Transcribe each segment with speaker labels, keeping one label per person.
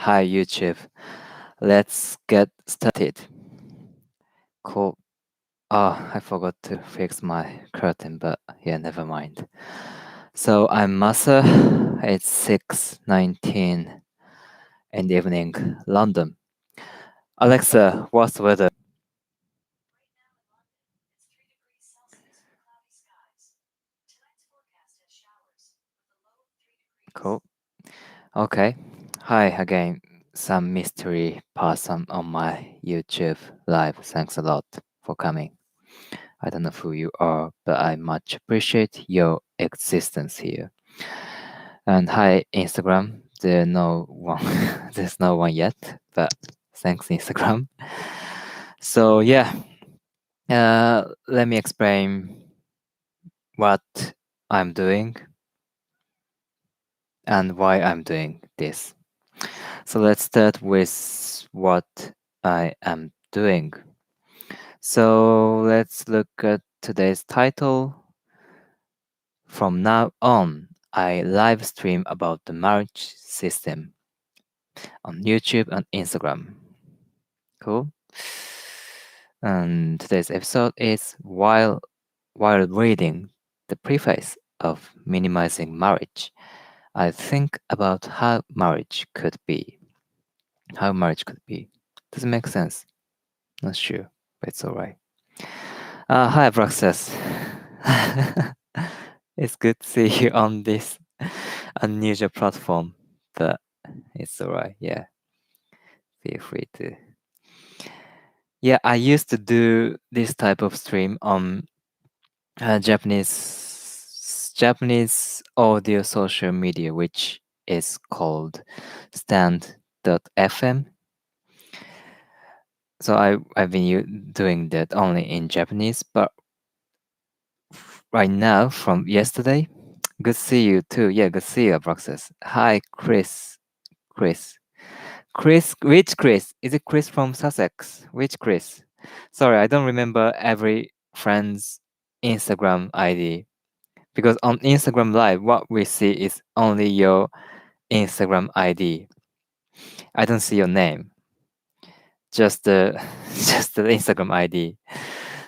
Speaker 1: Hi YouTube. Let's get started. Cool. Oh, I forgot to fix my curtain, but yeah, never mind. So I'm Masa. It's 6:19 in the evening, London. Alexa, what's the weather? Cool. Okay. Hi again. Some mystery person on my YouTube live. Thanks a lot for coming. I don't know who you are, but I much appreciate your existence here. And hi, Instagram. There's no one. There's no one yet, but thanks, Instagram. So yeah, let me explain what I'm doing and why I'm doing this. So let's start with what I am doing. So let's look at today's title. From now on, I live stream about the marriage system on YouTube and Instagram. Cool. And today's episode is while reading the preface of Minimizing Marriage, I think about how marriage could be. How marriage could be. Does it make sense? Not sure, but it's alright. Hi, Abraxas. It's good to see you on this unusual platform, but it's alright. Yeah, feel free to. Yeah, I used to do this type of stream on Japanese audio social media, which is called stand.fm. So I've been doing that only in Japanese, but right now from yesterday, good to see you too. Yeah, good to see you, Abraxas. Hi, Chris. Chris. Chris, which Chris? Is it Chris from Sussex? Which Chris? Sorry, I don't remember every friend's Instagram ID because on Instagram Live, what we see is only your Instagram ID. I don't see your name, just the just the Instagram ID.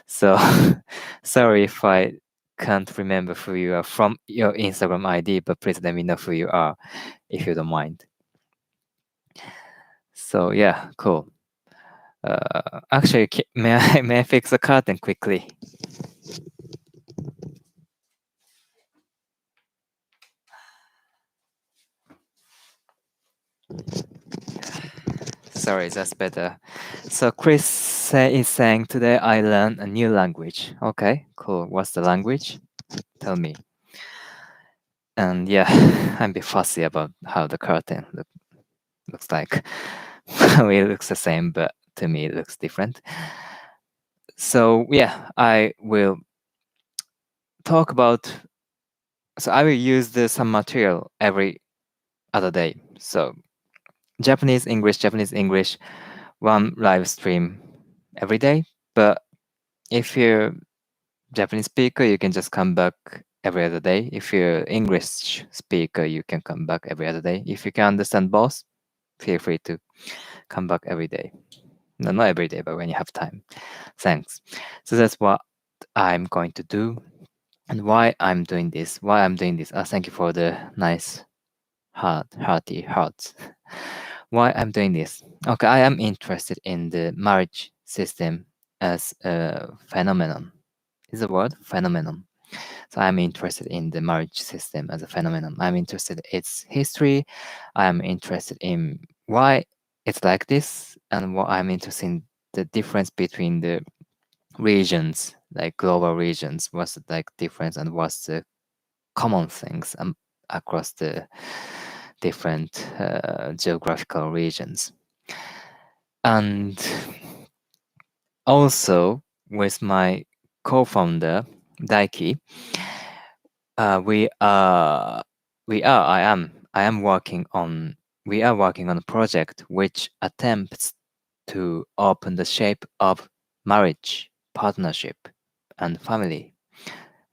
Speaker 1: So sorry if I can't remember who you are from your Instagram ID, but please let me know who you are if you don't mind. So yeah, cool. Actually, may I may I fix the curtain quickly? Sorry, that's better. So Chris is saying today I learned a new language. Okay, cool. What's the language? Tell me. And yeah, I'm a bit fussy about how the curtain looks like. It looks the same, but to me it looks different. So yeah, I will talk about. So I will use some material every other day. So Japanese, English, one live stream every day. But if you're Japanese speaker, you can just come back every other day. If you're English speaker, you can come back every other day. If you can understand both, feel free to come back every day. No, not every day, but when you have time. Thanks. So that's what I'm going to do. And why I'm doing this. Thank you for the nice hearty hearts. Why I'm doing this. Okay, I am interested in the marriage system as a phenomenon. Is the word phenomenon. So I'm interested in the marriage system as a phenomenon. I'm interested in its history. I'm interested in why it's like this, and what I'm interested in the difference between the regions, like global regions. What's the like difference, and what's the common things across the different geographical regions. And also with my co-founder Daiki, we are I am working on we are working on a project which attempts to open the shape of marriage, partnership, and family.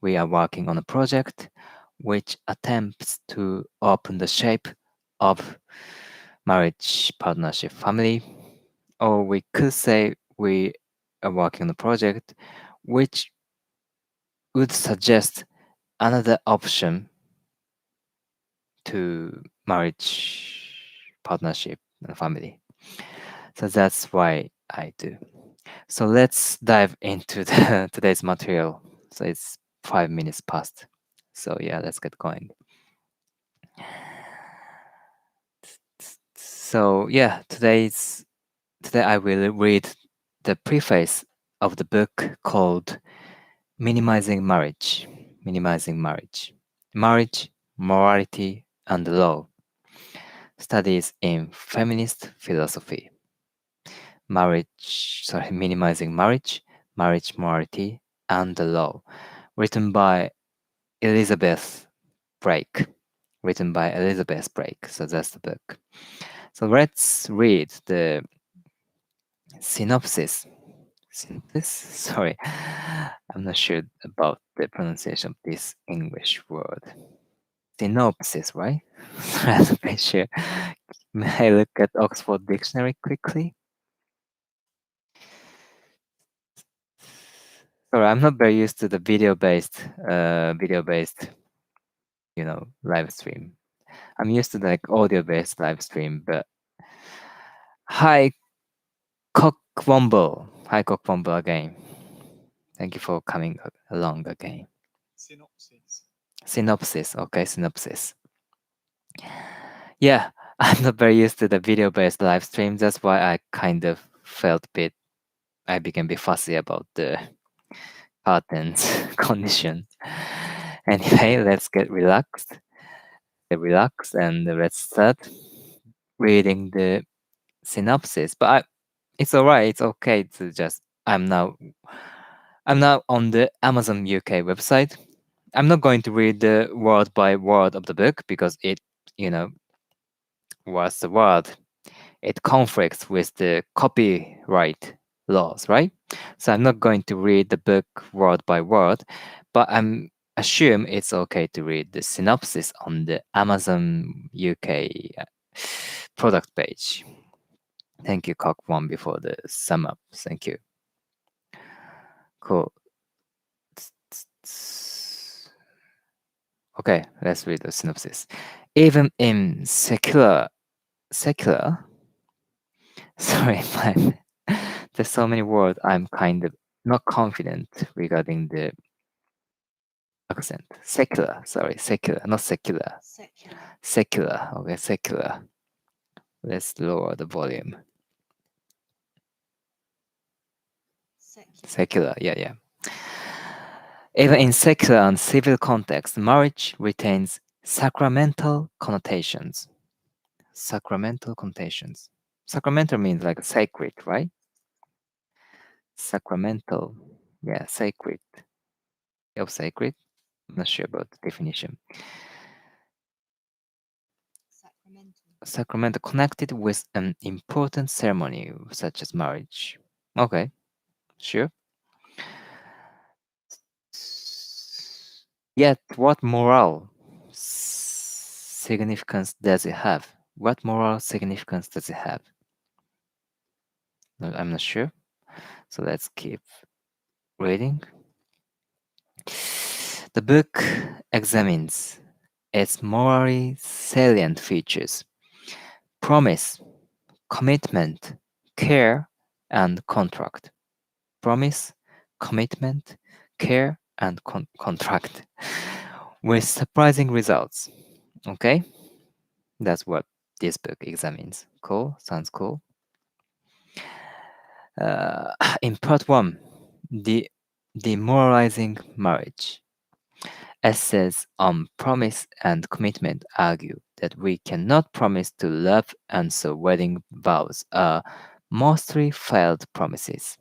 Speaker 1: We are working on a project which attempts to open the shape of marriage, partnership, family. Or we could say we are working on a project which would suggest another option to marriage, partnership, and family. So that's why I do. So let's dive into today's material. So it's 5 minutes past. So yeah, let's get going. So yeah, today I will read the preface of the book called Minimizing Marriage. Minimizing Marriage. Marriage, Morality, and Law. Studies in Feminist Philosophy. Minimizing Marriage, Marriage, Morality, and the Law. Written by Elizabeth Brake. Written by Elizabeth Brake. So that's the book. So let's read the synopsis. Synopsis? Sorry, I'm not sure about the pronunciation of this English word. Synopsis, right? I'm not sure. May I look at Oxford Dictionary quickly? Sorry, I'm not very used to the video-based, live stream. I'm used to like audio-based live stream, but hi, Cockwomble. Hi, Cockwomble again. Thank you for coming along again. Synopsis. Okay, synopsis. Yeah, I'm not very used to the video-based live stream. That's why I kind of I became a bit fussy about the curtains condition. Anyway, let's get relaxed. And let's start reading the synopsis. But it's alright. It's okay to just. I'm now on the Amazon UK website. I'm not going to read the word by word of the book because you know, what's the word? It conflicts with the copyright laws, right? So I'm not going to read the book word by word, but I'm assume it's okay to read the synopsis on the Amazon UK product page. Thank you, Cock One, before the sum up. Thank you. Cool. Okay, let's read the synopsis. Even in secular, sorry, there's so many words I'm kind of not confident regarding the accent. Secular, not secular. Secular, okay, secular. Let's lower the volume. Secular, yeah. Even in secular and civil context, marriage retains sacramental connotations. Sacramental connotations. Sacramental means like sacred, right? Sacramental. Yeah, sacred. Of sacred. I'm not sure about the definition. Sacramental connected with an important ceremony such as marriage. Okay, sure. Yet, what moral significance does it have? What moral significance does it have? No, I'm not sure. So let's keep reading. The book examines its morally salient features: promise, commitment, care, and contract. Promise, commitment, care, and contract. With surprising results. Okay? That's what this book examines. Cool? Sounds cool. In part one, the demoralizing marriage. Essays on promise and commitment argue that we cannot promise to love, and so wedding vows are mostly failed promises.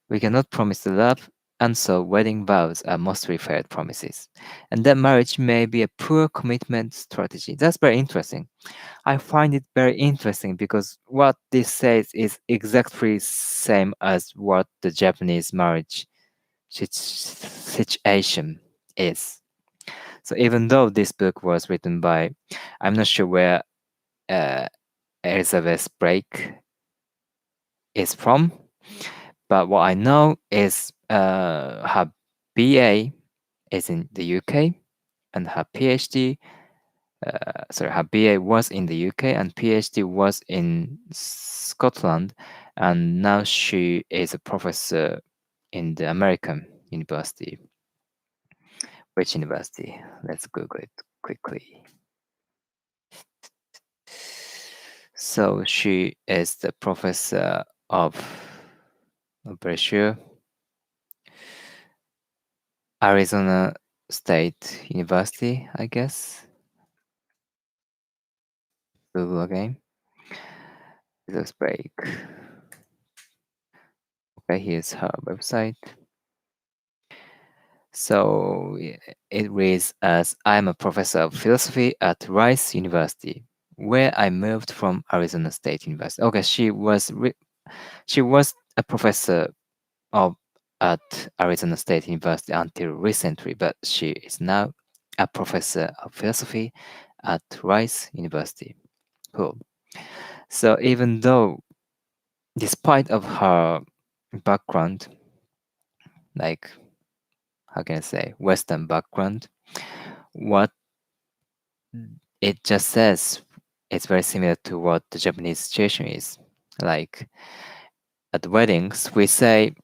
Speaker 1: We cannot promise to love, and so wedding vows are mostly failed promises. And that marriage may be a poor commitment strategy. That's very interesting. I find it very interesting because what this says is exactly same as what the Japanese marriage situation is. So even though this book was written by, I'm not sure where uh, Elizabeth Blake is from. But what I know is her BA is in the UK, and her PhD, sorry, her BA was in the UK, and PhD was in Scotland, and now she is a professor in the American university. Which university? Let's Google it quickly. So she is the professor of, I'm pretty sure, Arizona State University, I guess. Google again. Let's break. Okay, here's her website. So it reads as I'm a professor of philosophy at Rice University, where I moved from Arizona State University. Okay, she was a professor of at Arizona State University until recently, but she is now a professor of philosophy at Rice University. Cool. So even though, despite of her background, like how can I say, Western background, what it just says it's very similar to what the Japanese situation is. Like at weddings, we say,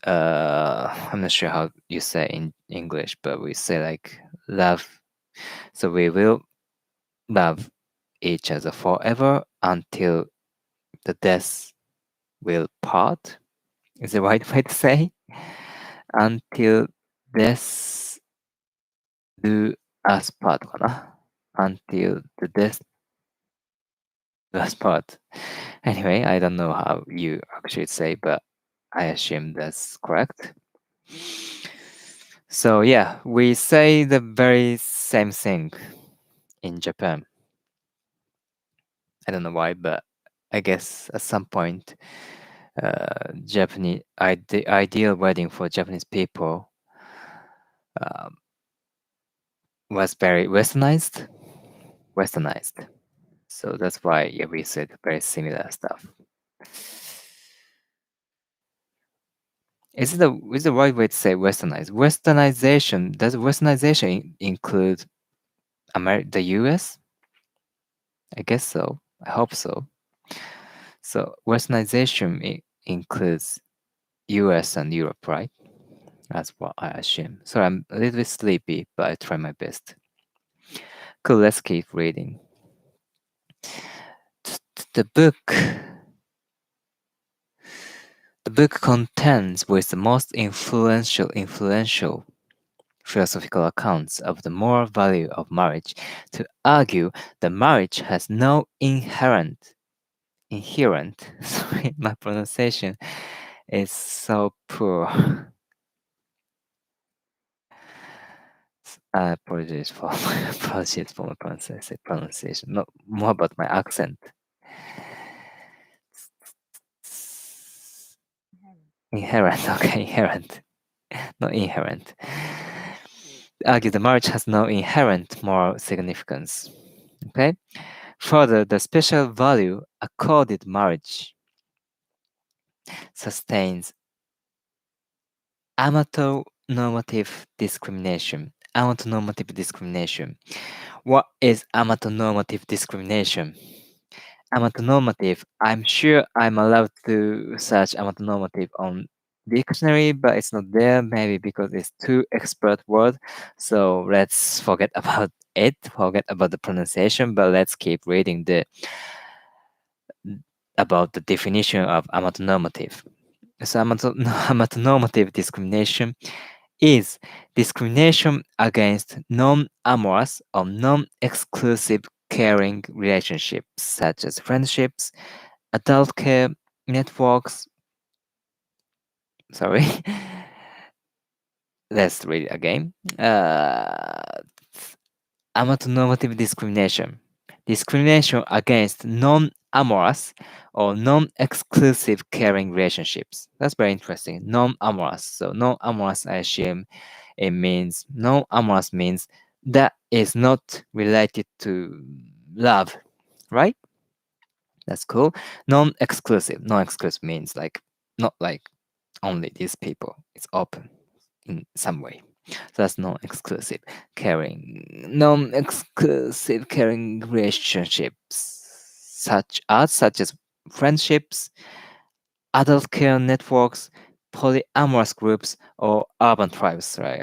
Speaker 1: I'm not sure how you say in English, but we say like love. So we will love each other forever until the death will part. Is the right way to say? Until death do us part かな until the death do us part. Anyway, I don't know how you actually say, but I assume that's correct. So yeah, we say the very same thing in Japan. I don't know why, but I guess at some point, the ideal wedding for Japanese people um, was very westernized. Westernized. So that's why yeah, we said very similar stuff. Is the right way to say westernized? Westernization, does westernization include the US? I guess so. I hope so. So westernization includes US and Europe, right? That's what I assume. So I'm a little bit sleepy, but I try my best. Cool, let's keep reading. The book The book contends with the most influential philosophical accounts of the moral value of marriage to argue that marriage has no inherent sorry, my pronunciation is so poor. I apologize for my pronunciation. No, more about my accent. Inherent, okay, inherent, not inherent. Argue the marriage has no inherent moral significance. Okay. Further, the special value accorded marriage sustains amatonormative discrimination. Amatonormative discrimination. What is amatonormative discrimination? Amatonormative. I'm sure I'm allowed to search amatonormative on dictionary, but it's not there. Maybe because it's too expert word. So let's forget about it. Forget about the pronunciation. But let's keep reading about the definition of amatonormative. So amatonormative discrimination is discrimination against non-amorous or non-exclusive caring relationships such as friendships, adult care networks. Sorry. Let's read it again. Amatonormative discrimination. Discrimination against non-amorous or non-exclusive caring relationships. That's very interesting. Non-amorous. So non-amorous, I assume it means non-amorous means that is not related to love. right? That's cool. Non-exclusive. Non-exclusive means like not like only these people. It's open in some way. So that's non-exclusive caring. Non-exclusive caring relationships such as friendships, adult care networks, polyamorous groups, or urban tribes, right?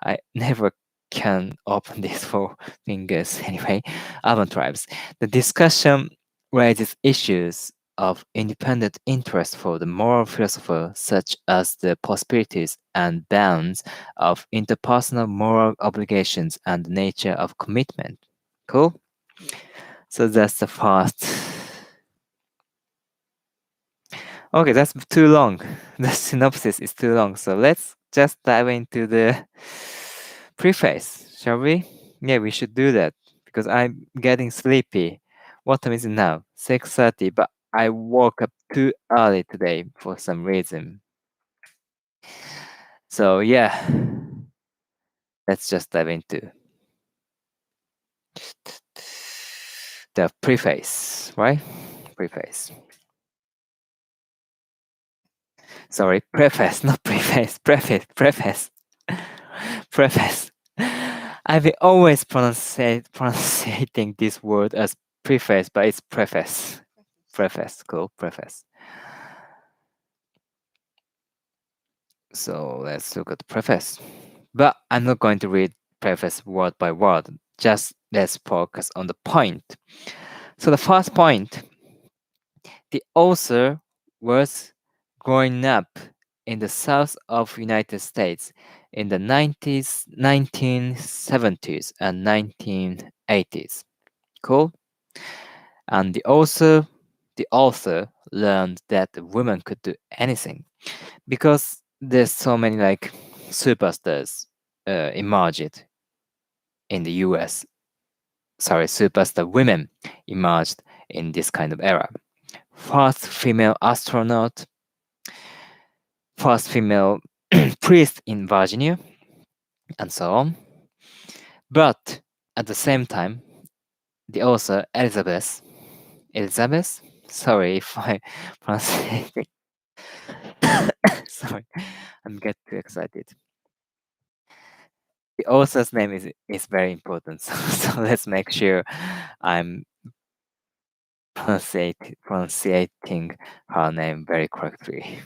Speaker 1: I never can open these four fingers anyway. Urban tribes. The discussion raises issues of independent interest for the moral philosopher, such as the possibilities and bounds of interpersonal moral obligations and the nature of commitment. Cool? So that's the first. Okay, that's too long. The synopsis is too long. So let's just dive into the preface, shall we? Yeah, we should do that because I'm getting sleepy. What time is it now? 6:30, but I woke up too early today for some reason. So yeah, let's just dive into the preface, right? Preface. Sorry, preface, not preface. Preface, preface. Preface. I've been always pronouncing this word as preface, but it's preface. Preface, cool, preface. So let's look at the preface. But I'm not going to read preface word by word. Just let's focus on the point. So the first point, the author was growing up in the south of United States in the 1970s and 1980s. Cool. And the author learned that women could do anything because there's so many like superstars emerged in the US. Sorry, superstar women emerged in this kind of era. First female astronaut, first female priest in Virginia, and so on. But at the same time, the author Elizabeth, sorry if I pronounce it. Sorry, I'm getting too excited. The author's name is very important, so let's make sure I'm pronunciating her name very correctly.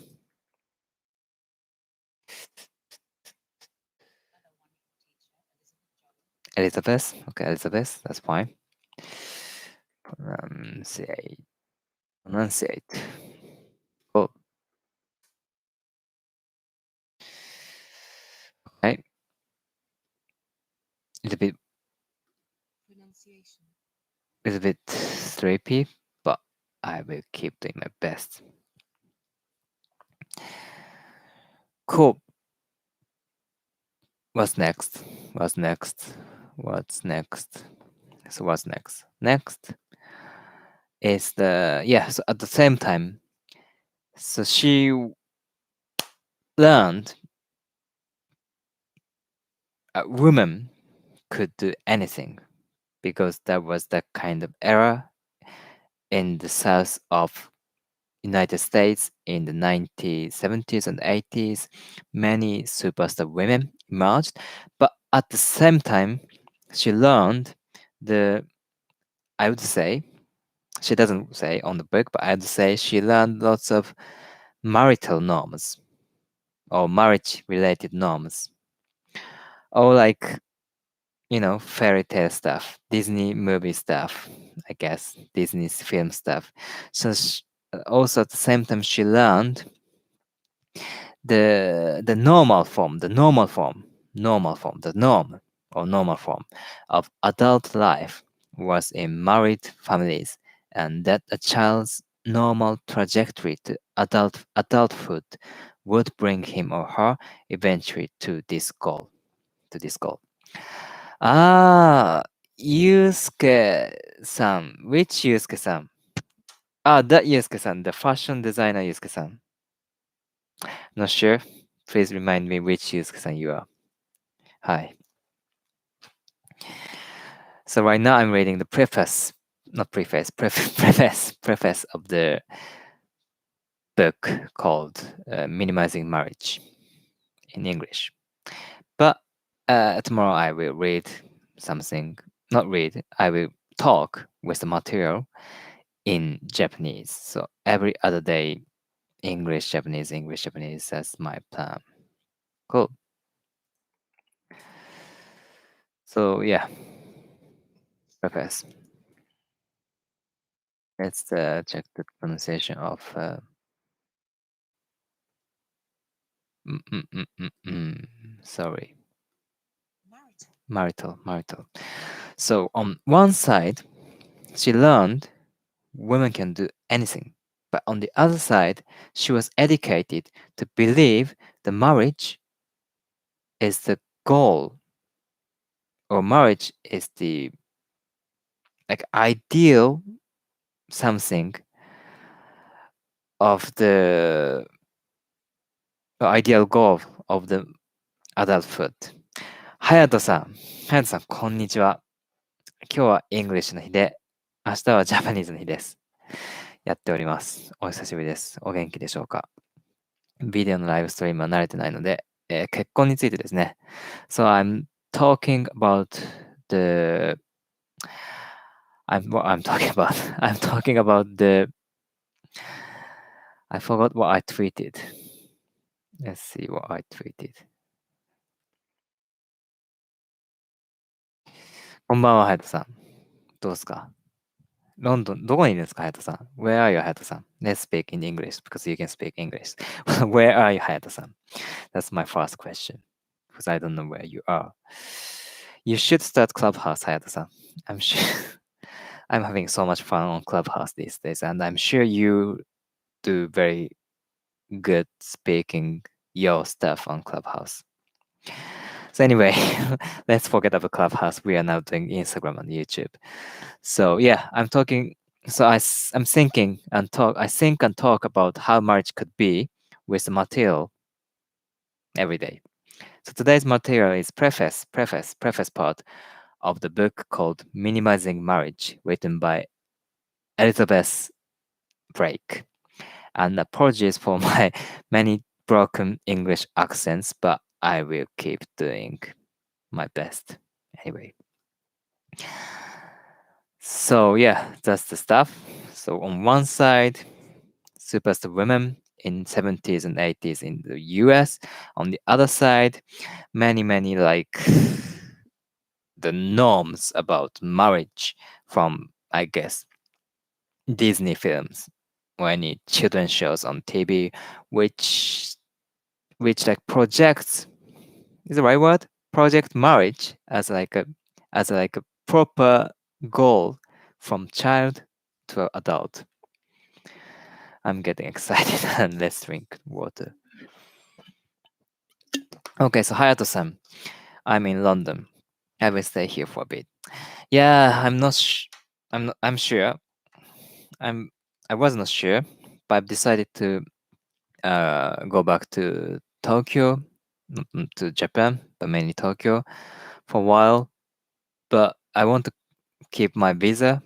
Speaker 1: Elizabeth, okay, Elizabeth, that's fine. Pronunciate, pronunciate. Oh, okay, it's a bit sleepy, but I will keep doing my best. Cool. What's next? What's next? What's next? So what's next? Next is so at the same time, so she learned a woman could do anything because that was the kind of era in the south of United States in the 1970s and 80s. Many superstar women emerged, but at the same time, she learned the I would say she doesn't say on the book, but I'd say she learned lots of marital norms or marriage related norms, or like fairy tale stuff, Disney movie stuff, I guess, Disney's film stuff. So also at the same time, she learned the norm or normal form of adult life was in married families, and that a child's normal trajectory to adulthood would bring him or her eventually to this goal. To this goal. Ah, Yusuke-san. Which Yusuke-san? Ah, that Yusuke-san, the fashion designer Yusuke-san. Not sure. Please remind me which Yusuke-san you are. Hi. So right now I'm reading the preface. not preface, preface of the book called Minimizing Marriage in English. But tomorrow I will read something, not read, I will talk with the material in Japanese. So every other day, English, Japanese, English, Japanese. That's my plan. Cool. So yeah, preface. Let's check the pronunciation of mm, mm, mm, mm, mm. Sorry, marital. So on one side, she learned women can do anything, but on the other side, she was educated to believe the marriage is the goal, or marriage is the like ideal something of the ideal goal of the adulthood. 隼人さん、こんにちは。今日はイングリッシュの日で、明日はジャパニーズの日です。やっております。お久しぶりです。お元気でしょうか？ビデオのライブストリームは慣れてないので、結婚についてですね。So I'm talking about the I'm talking about I'm talking about the I forgot what I tweeted. Let's see what I tweeted. こんばんは、隼人さん。どうですか？ロンドン、どこにいるんですか、隼人さん。Where are you, 隼人さん ?Let's speak in English because you can speak English. Where are you, 隼人さん That's my first question because I don't know where you are. You should start Clubhouse, 隼人さん I'm sure I'm having so much fun on Clubhouse these days and I'm sure you do very good speaking your stuff on Clubhouse. So anyway, let's forget about Clubhouse. We are now doing Instagram and YouTube. So yeah, I'm talking. So I'm thinking and talk. I think and talk about how marriage could be with the material every day. So today's material is preface part of the book called Minimizing Marriage, written by Elizabeth Brake. And apologies for my many broken English accents, but I will keep doing my best anyway. So yeah, that's the stuff. So on one side, superstar women in 70s and 80s in the US. On the other side, many like the norms about marriage from, I guess, Disney films or any children shows on TV, which like projects, is the right word? Project marriage as like a proper goal from child to adult. I'm getting excited and let's drink water. Okay, so Hayato-san, I'm in London. I will stay here for a bit. Yeah, I'm sure. I was not sure, but I've decided to go back to Tokyo, to Japan, but mainly Tokyo for a while. But I want to keep my visa,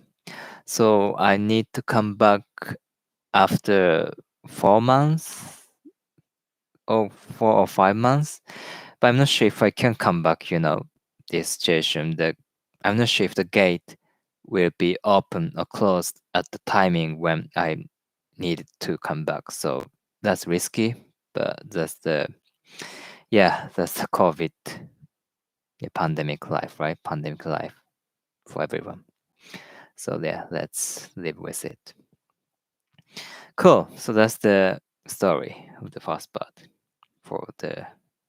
Speaker 1: so I need to come back after 4 months or 4 or 5 months. But I'm not sure if I can come back, this situation. I'm not sure if the gate will be open or closed at the timing when I needed to come back. So that's risky, but that's the COVID pandemic life, right? Pandemic life for everyone. So yeah, let's live with it. Cool. So that's the story of the first part.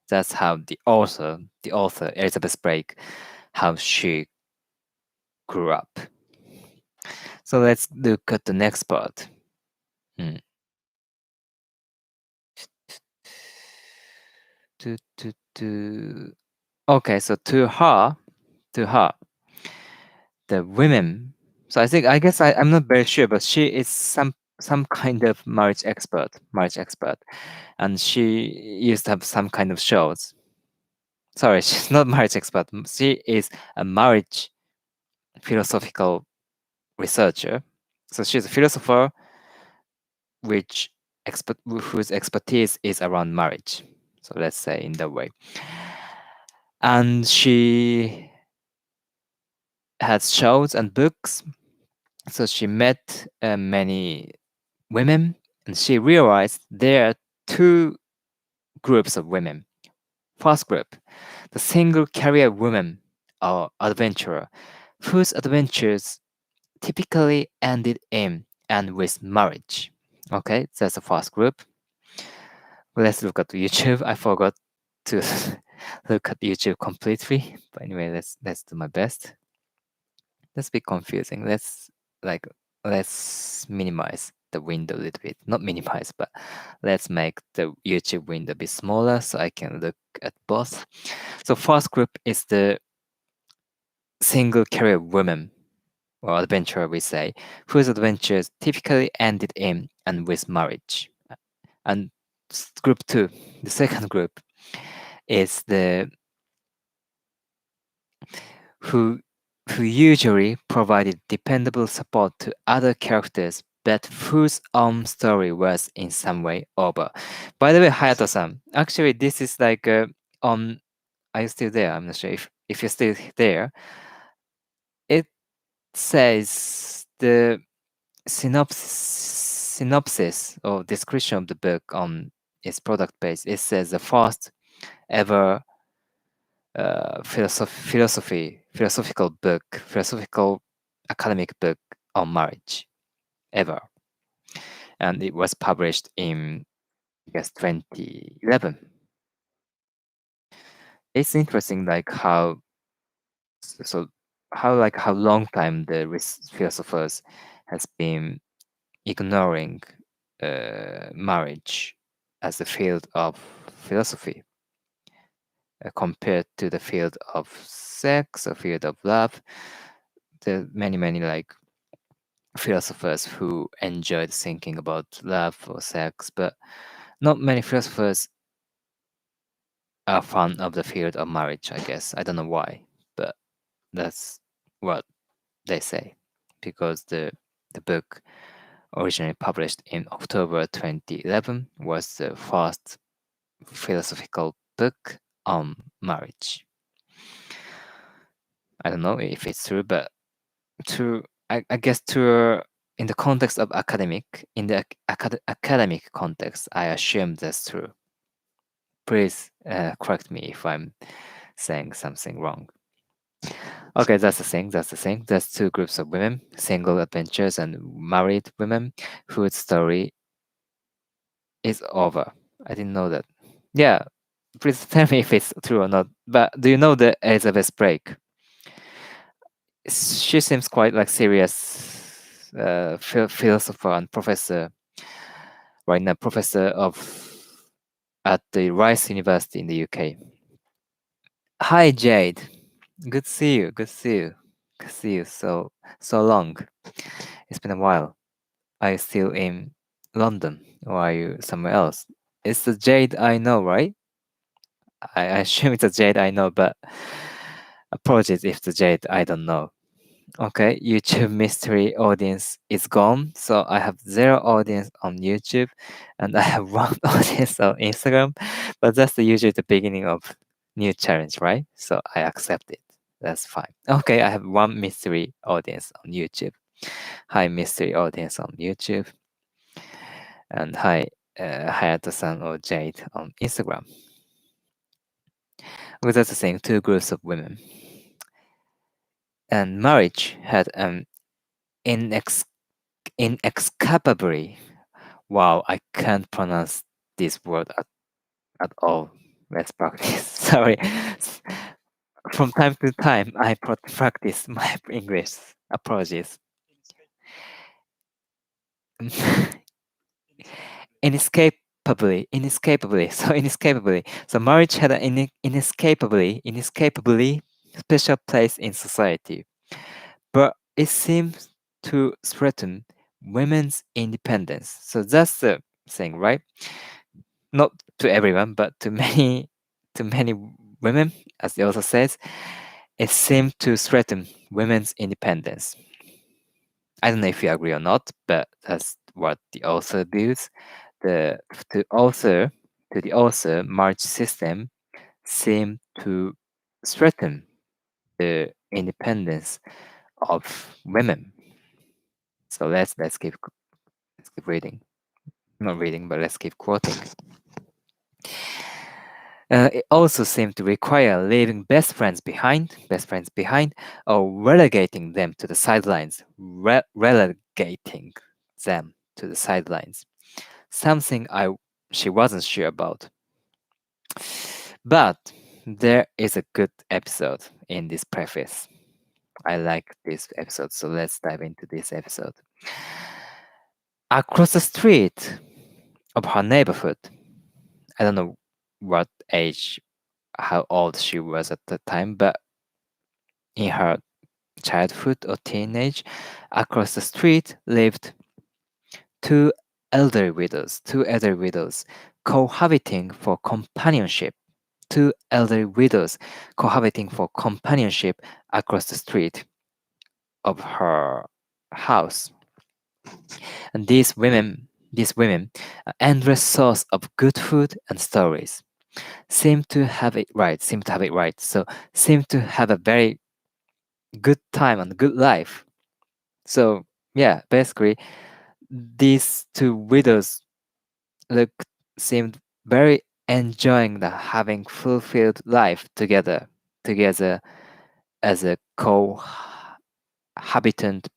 Speaker 1: That's how the author Elizabeth Brake, how she grew up. So let's look at the next part. Okay, so to her, the women. So I guess I'm not very sure, but she is some kind of marriage expert, and she used to have some kind of shows. Sorry, she's not marriage expert. She is a marriage philosophical researcher. So she's a philosopher which whose expertise is around marriage. So let's say in that way. And she has shows and books. So she met many women, and she realized there are two groups of women. First group, the single career woman or adventurer, whose adventures typically ended in and with marriage. Okay, that's the first group. Let's look at YouTube. I forgot to look at YouTube completely. But anyway, let's do my best. That's a bit confusing. Like let's minimize the window a little bit. Not minimize, but let's make the YouTube window a bit smaller so I can look at both. So first group is the single career woman or adventurer, we say, whose adventures typically ended in and with marriage. And group two, the second group, is the who who usually provided dependable support to other characters but whose own story was in some way over. By the way, Hayato-san, actually this is like on are you still there? I'm not sure if you're still there. It says the synopsis or description of the book on its product page. It says the first ever philosophical book, philosophical academic book on marriage ever, and it was published in I guess 2011. It's interesting, like so how long time the philosophers has been ignoring marriage as a field of philosophy compared to the field of sex or field of love. There are many like philosophers who enjoyed thinking about love or sex, but not many philosophers are fond of the field of marriage, I guess. I don't know why, but that's what they say. Because the book originally published in October 2011 was the first philosophical book on marriage. I don't know if it's true, but I guess in the context of in the academic context, I assume that's true. Please correct me if I'm saying something wrong. Okay, that's the thing. That's the thing. There's two groups of women: single adventurers and married women whose story is over. I didn't know that. Yeah, please tell me if it's true or not. But do you know the Elizabeth Blake? She seems quite like serious philosopher and professor right now, professor of at the Rice University in the UK. Hi Jade, good to see you. Good to see you. Good to see you. So long. It's been a while. Are you still in London or are you somewhere else? It's the Jade I know, right? I assume it's a Jade I know, but apologies if the Jade I don't know. Okay, YouTube mystery audience is gone. So I have 0 audience on YouTube and I have 1 audience on Instagram. But that's usually the beginning of new challenge, right? So I accept it. That's fine. Okay, I have 1 mystery audience on YouTube. Hi, mystery audience on YouTube. And hi, Hayato-san or Jade on Instagram. Well, that's the same, 2 groups of women. And marriage had an inexcapably. Wow, I can't pronounce this word at all. Let's practice. Sorry. From time to time, I practice my English. Apologies. Inescapably. So inescapably. So marriage had an inescapably special place in society. But it seems to threaten women's independence. So that's the thing, right? Not to everyone, but to many women, as the author says, it seemed to threaten women's independence. I don't know if you agree or not, but that's what the author views. The to author to the author, marriage system seem to threaten the independence of women. So let's keep reading. Not reading, but let's keep quoting. It also seemed to require leaving best friends behind, or relegating them to the sidelines, relegating them to the sidelines. Something she wasn't sure about. But there is a good episode in this preface. I like this episode, so let's dive into this episode. Across the street of her neighborhood, I don't know what age, how old she was at the time, but in her childhood or teenage, across the street lived two two elderly widows, cohabiting for companionship. Two elderly widows cohabiting for companionship across the street of her house. And these women, an endless source of good food and stories, seem to have it right. So seem to have a very good time and good life. So yeah, basically, these two widows look seemed very enjoying the having fulfilled life together as a cohabitant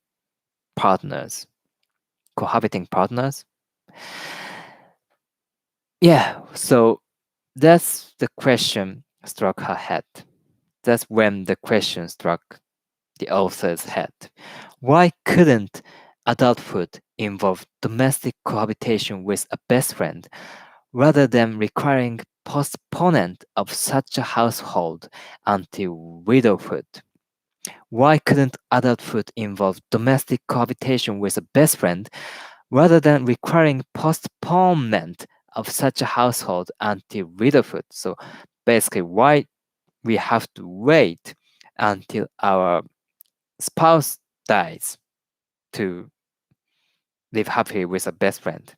Speaker 1: partners, cohabiting partners. Yeah, so that's the question struck her head. That's when the question struck the author's head. Why couldn't adulthood involve domestic cohabitation with a best friend rather than requiring postponement of such a household until widowhood? Why couldn't adulthood involve domestic cohabitation with a best friend rather than requiring postponement of such a household until widowhood? So basically, why we have to wait until our spouse dies to live happily with a best friend?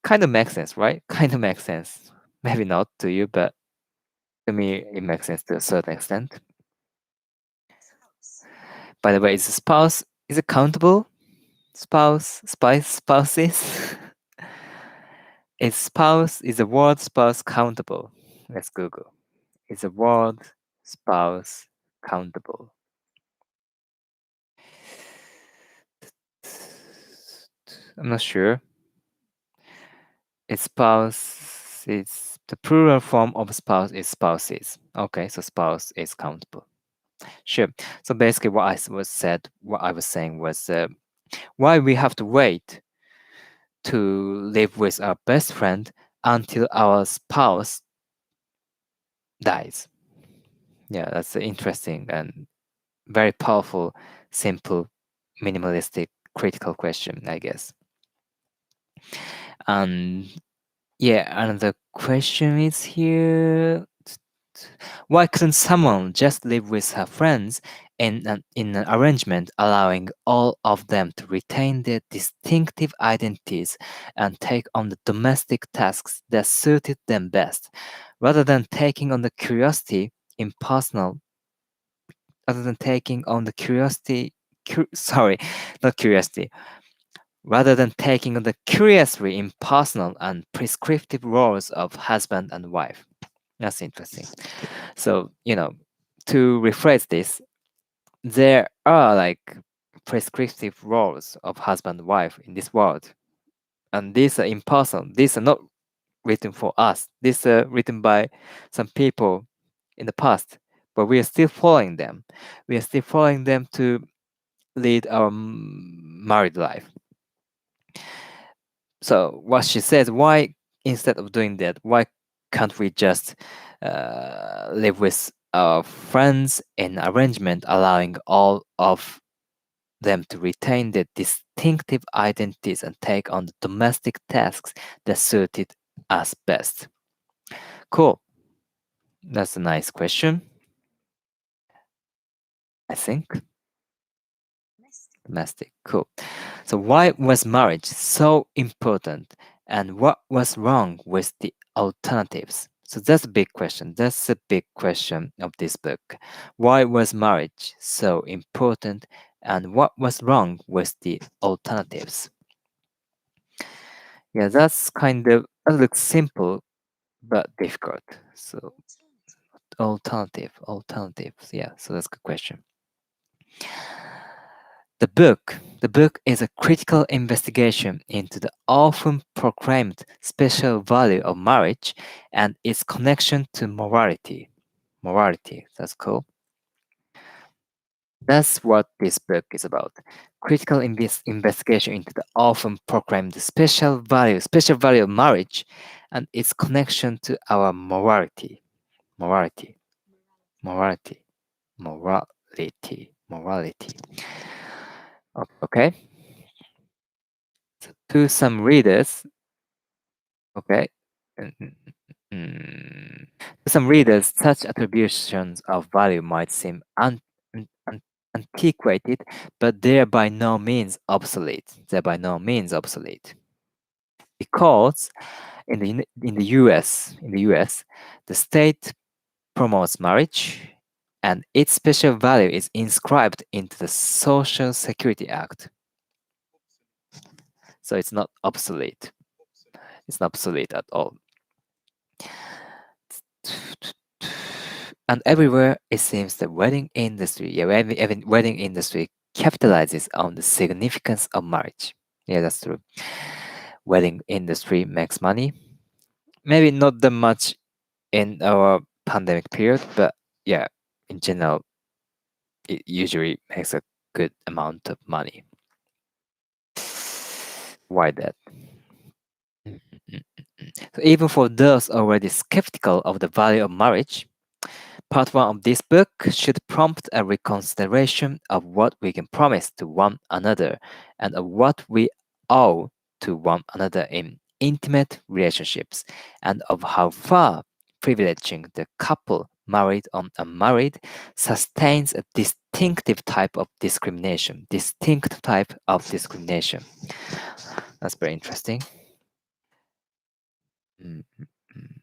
Speaker 1: Kind of makes sense, right? Kind of makes sense. Maybe not to you, but to me, it makes sense to a certain extent. By the way, is the spouse is it countable? Spouses? Is the word spouse countable? Let's Google. Is the word spouse countable? I'm not sure. It's spouse is the plural form of spouse is spouses. Okay, so spouse is countable. Sure. So basically, what I was saying was why we have to wait to live with our best friend until our spouse dies. Yeah, that's an interesting and very powerful, simple, minimalistic, critical question, I guess. And yeah, another question is here. Why couldn't someone just live with her friends in an arrangement allowing all of them to retain their distinctive identities and take on the domestic tasks that suited them best, rather than taking on the curiosity impersonal, rather than taking on the curiosity, sorry, not curiosity, rather than taking on the curiously impersonal and prescriptive roles of husband and wife. That's interesting. So, to rephrase this, there are like prescriptive roles of husband and wife in this world. And these are impersonal. These are not written for us. These are written by some people in the past. But we are still following them. We are still following them to lead our married life. So what she says, why instead of doing that, why can't we just live with our friends in arrangement, allowing all of them to retain their distinctive identities and take on the domestic tasks that suited us best? Cool. That's a nice question, I think. Domestic. Cool. So why was marriage so important and what was wrong with the alternatives? So that's a big question. That's a big question of this book. Why was marriage so important and what was wrong with the alternatives? Yeah, that's kind of that looks simple but difficult. So alternatives. Yeah, so that's a good question. The book is a critical investigation into the often proclaimed special value of marriage and its connection to morality. Morality, that's cool. That's what this book is about. Critical investigation into the often proclaimed special value of marriage and its connection to our morality. Morality. Morality. Morality. Okay. To some readers, okay. mm, mm, mm, to some readers, such attributions of value might seem antiquated, but they're by no means obsolete. They're by no means obsolete because in the U.S., the state promotes marriage, and its special value is inscribed into the Social Security Act. So it's not obsolete. It's not obsolete at all. And everywhere it seems the wedding industry capitalizes on the significance of marriage. Yeah, that's true. Wedding industry makes money. Maybe not that much in our pandemic period, but yeah, in general, it usually makes a good amount of money. Why that? So even for those already skeptical of the value of marriage, part 1 of this book should prompt a reconsideration of what we can promise to one another and of what we owe to one another in intimate relationships, and of how far privileging the couple, married or unmarried, sustains a distinctive type of discrimination. Distinct type of discrimination. That's very interesting. Mm, mm, mm.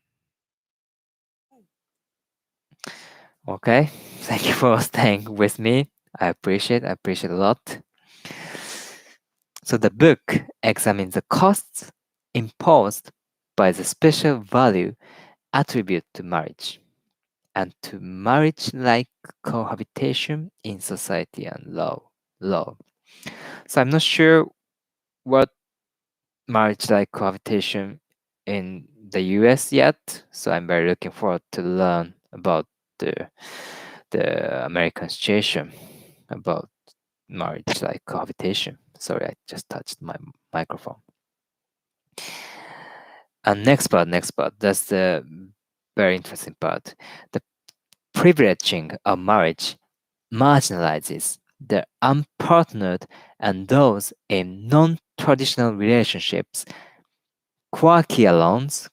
Speaker 1: Okay, thank you for staying with me. I appreciate a lot. So the book examines the costs imposed by the special value attribute to marriage and to marriage-like cohabitation in society and law. So I'm not sure what marriage-like cohabitation in the US yet. So I'm very looking forward to learn about the the American situation about marriage-like cohabitation. Sorry, I just touched my microphone. And next part, that's the very interesting part. The privileging of marriage marginalizes the unpartnered and those in non-traditional relationships. Quarkialons,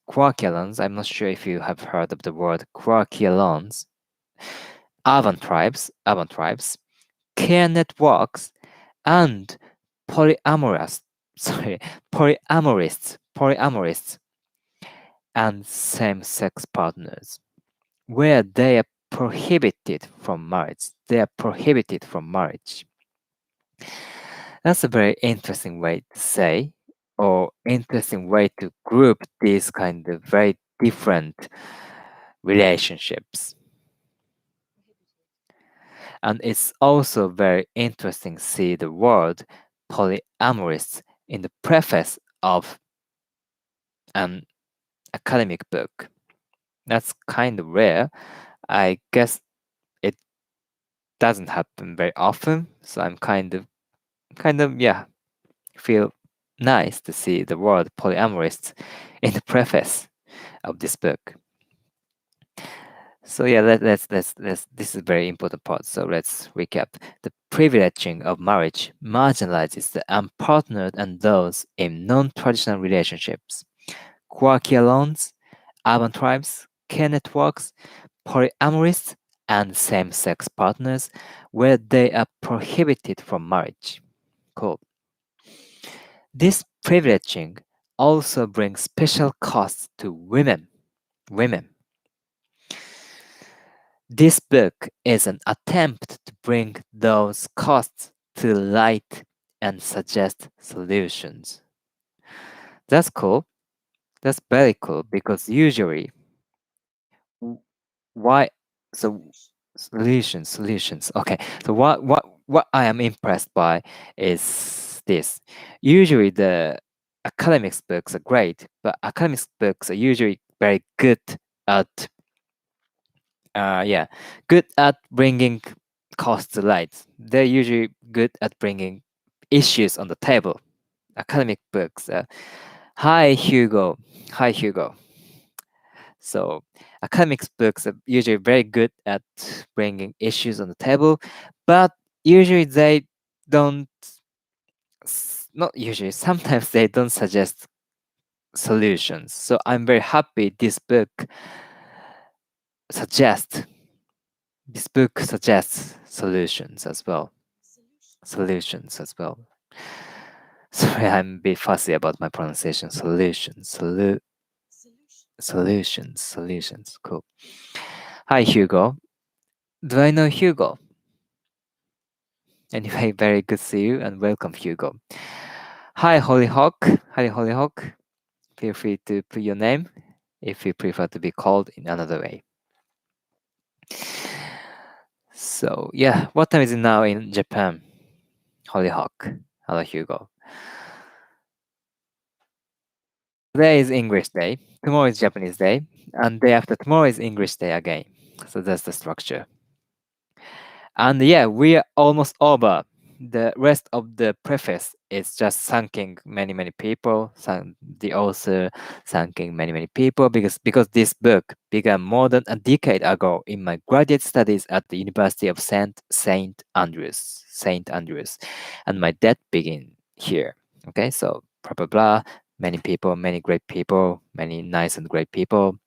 Speaker 1: I'm not sure if you have heard of the word quarkialons, urban tribes, care networks, and polyamorous, sorry, polyamorists, and same-sex partners, where they are prohibited from marriage. They are prohibited from marriage. That's a very interesting way to say, or interesting way to group these kind of very different relationships. And it's also very interesting to see the word polyamorous in the preface of an academic book. That's kind of rare. I guess it doesn't happen very often, so I'm kind of yeah, feel nice to see the word polyamorous in the preface of this book. So yeah, let's this is a very important part. So let's recap. The privileging of marriage marginalizes the unpartnered and those in non-traditional relationships. Quarkialons, urban tribes, care networks, polyamorists, and same-sex partners, where they are prohibited from marriage. Cool. This privileging also brings special costs to women. Women. This book is an attempt to bring those costs to light and suggest solutions. That's cool. That's very cool because usually w- why so solutions. Okay. So what I am impressed by is this. Usually the academics books are great, but academics books are usually very good at yeah, good at bringing costs to light. They're usually good at bringing issues on the table. Academic books. Hi Hugo. Hi Hugo. So academics books are usually very good at bringing issues on the table, but usually they don't. Not usually. Sometimes they don't suggest solutions. So I'm very happy suggests this book suggests solutions as well. Solutions as well. Sorry, I'm a bit fussy about my pronunciation. Solutions. Cool. Hi, Hugo. Do I know Hugo? Anyway, very good to see you and welcome, Hugo. Hi, Hollyhock. Hi, Hollyhock. Feel free to put your name if you prefer to be called in another way. So, yeah, what time is it now in Japan? Hollyhock. Hello, Hugo. Today is English day, tomorrow is Japanese day, and day after tomorrow is English day again. So that's the structure. And yeah, we are almost over. The rest of the preface is just thanking many people, the author thanking many people because this book began more than a decade ago in my graduate studies at the University of Saint Andrews, and my debt began here. Okay, so blah blah blah. Many people, many great people, many nice and great people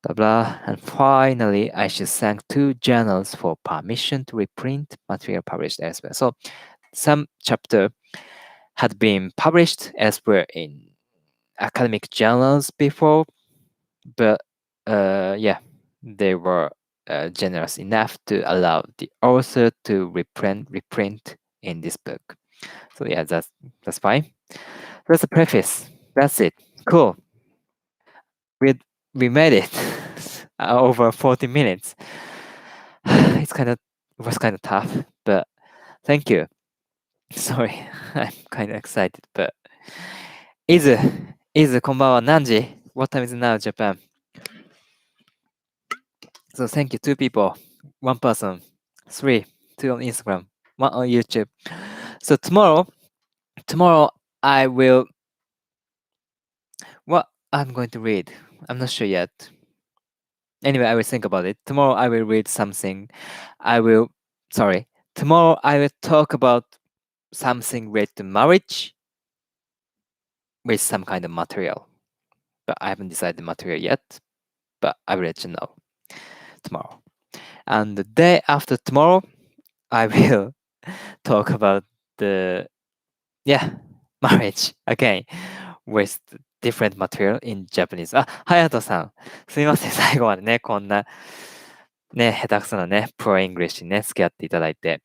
Speaker 1: blah blah. And finally, I should thank two journals for permission to reprint material published elsewhere. So some chapter had been published elsewhere in academic journals before, but yeah, they were generous enough to allow the author to reprint in this book. So yeah, that's fine. That's the preface. That's it. Cool. We we made it over 40 minutes. It was kind of tough, but thank you. Sorry, I'm kind of excited, but Izu,こんばんは。何時? What time is it now, Japan? So thank you, two people, one person, three, two on Instagram, one on YouTube. So tomorrow I will. What I'm going to read, I'm not sure yet. Anyway, I will think about it. Tomorrow I will read something. Sorry. Tomorrow I will talk about something related to marriage with some kind of material. But I haven't decided the material yet. But I will let you know tomorrow. And the day after tomorrow, I will talk about the marriage again with different material in Japanese. あ、隼人さん。すみません。最後までね、こんなね、下手くそなね、プロイングリッシュにね、付き合っていただいて。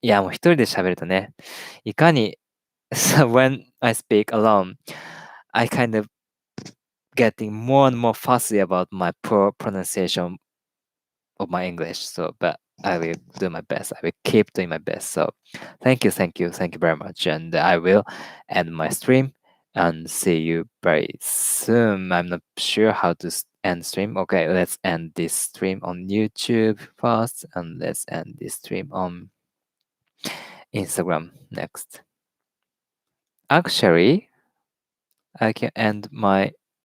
Speaker 1: いや、もう一人で喋るとね、いかに、so when I speak alone, I kind of getting more and more fussy about my poor pronunciation of my English. So, but I will do my best. I will keep doing my best. So, thank you very much. And I will end my stream and see you very soon. I'm not sure how to end stream. Okay, let's end this stream on YouTube first, and let's end this stream on Instagram next. Actually, I can end my